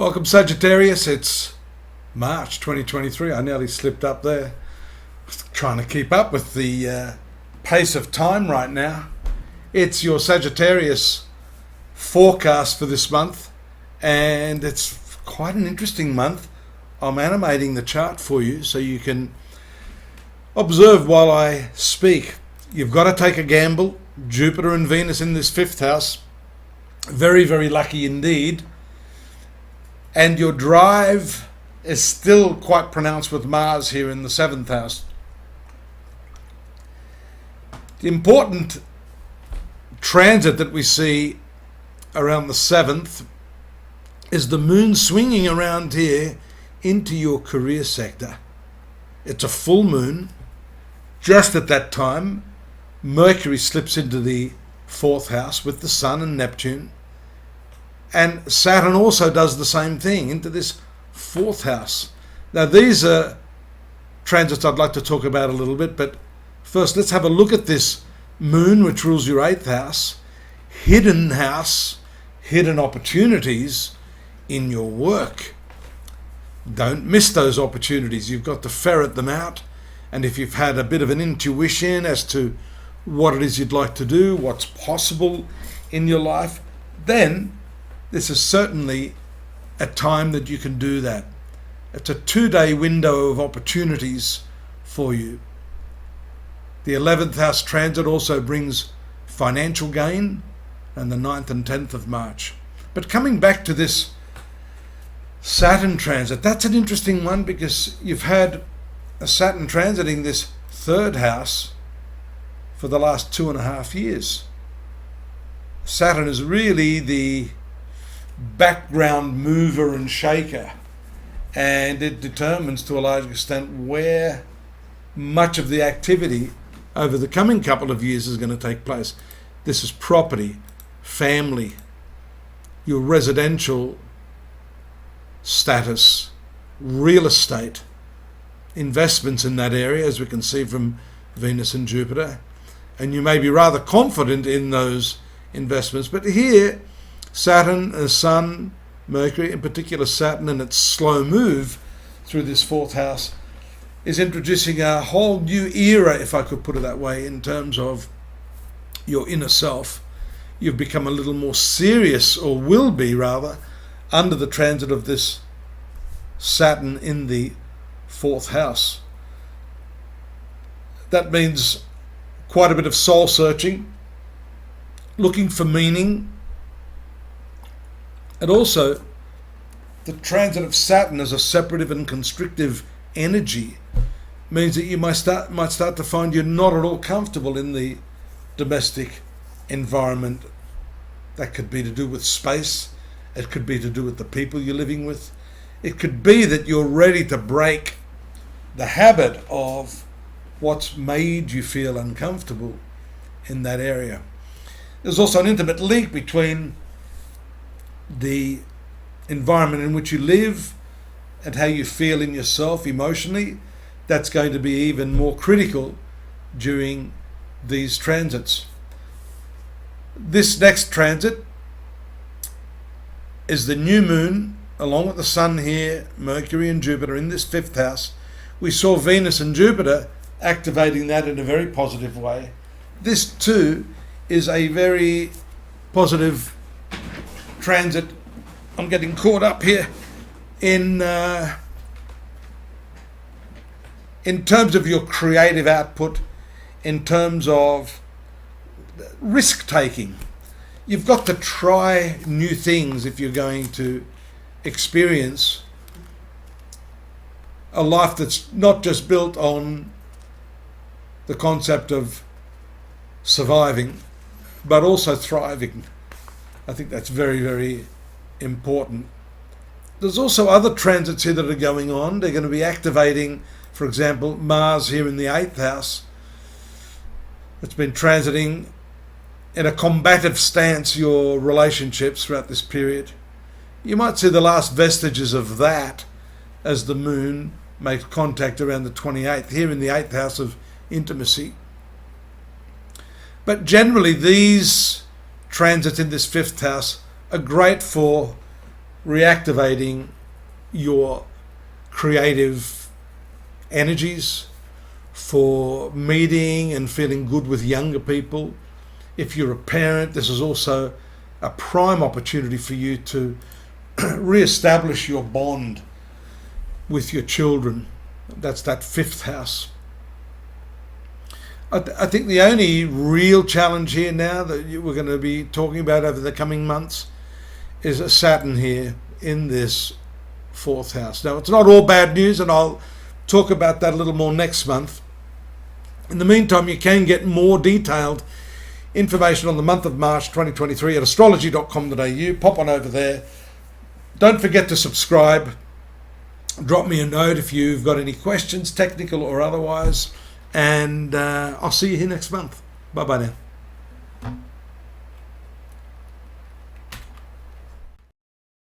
Welcome Sagittarius, it's March 2023. I nearly slipped up there. Trying to keep up with the pace of time right now. It's your Sagittarius forecast for this month, and it's quite an interesting month. I'm animating the chart for you so you can observe while I speak. You've got to take a gamble. Jupiter and Venus in this fifth house. Very, very lucky indeed. And your drive is still quite pronounced with Mars here in the seventh house. The important transit that we see around the 7th is the moon swinging around here into your career sector. It's a full moon. Just at that time, Mercury slips into the 4th house with the Sun and Neptune. And Saturn also does the same thing into this 4th house. Now these are transits I'd like to talk about a little bit, but first let's have a look at this moon which rules your 8th house, hidden opportunities in your work. Don't miss those opportunities. You've got to ferret them out. And if you've had a bit of an intuition as to what it is you'd like to do, what's possible in your life, then this is certainly a time that you can do that. It's a 2-day window of opportunities for you. The 11th house transit also brings financial gain, and the 9th and 10th of March. But coming back to this Saturn transit, that's an interesting one because you've had a Saturn transiting this 3rd house for the last 2.5 years. Saturn is really the background mover and shaker, and it determines to a large extent where much of the activity over the coming couple of years is going to take place. This is property, family, your residential status, real estate, investments in that area, as we can see from Venus and Jupiter, and you may be rather confident in those investments. But here Saturn, Sun, Mercury, in particular Saturn and its slow move through this 4th house, is introducing a whole new era, if I could put it that way, in terms of your inner self. You've become a little more serious, or will be rather, under the transit of this Saturn in the 4th house. That means quite a bit of soul searching, looking for meaning. And also, the transit of Saturn as a separative and constrictive energy means that you might start to find you're not at all comfortable in the domestic environment. That could be to do with space. It could be to do with the people you're living with. It could be that you're ready to break the habit of what's made you feel uncomfortable in that area. There's also an intimate link between the environment in which you live and how you feel in yourself emotionally. That's going to be even more critical during these transits. This next transit is the new moon, along with the Sun here, Mercury and Jupiter in this 5th house. We saw Venus and Jupiter activating that in a very positive way. This too is a very positive transit. I'm getting caught up here in terms of your creative output, in terms of risk taking. You've got to try new things if you're going to experience a life that's not just built on the concept of surviving, but also thriving. I think that's very, very important. There's also other transits here that are going on. They're going to be activating, for example, Mars here in the 8th house. It's been transiting in a combative stance your relationships throughout this period. You might see the last vestiges of that as the moon makes contact around the 28th here in the 8th house of intimacy. But generally these transits in this 5th house are great for reactivating your creative energies, for meeting and feeling good with younger people. If you're a parent, this is also a prime opportunity for you to re-establish your bond with your children. That's that 5th house. I think the only real challenge here now that we're going to be talking about over the coming months is a Saturn here in this 4th house. Now, it's not all bad news, and I'll talk about that a little more next month. In the meantime, you can get more detailed information on the month of March 2023 at astrology.com.au. Pop on over there. Don't forget to subscribe. Drop me a note if you've got any questions, technical or otherwise. And I'll see you here next month. Bye-bye now.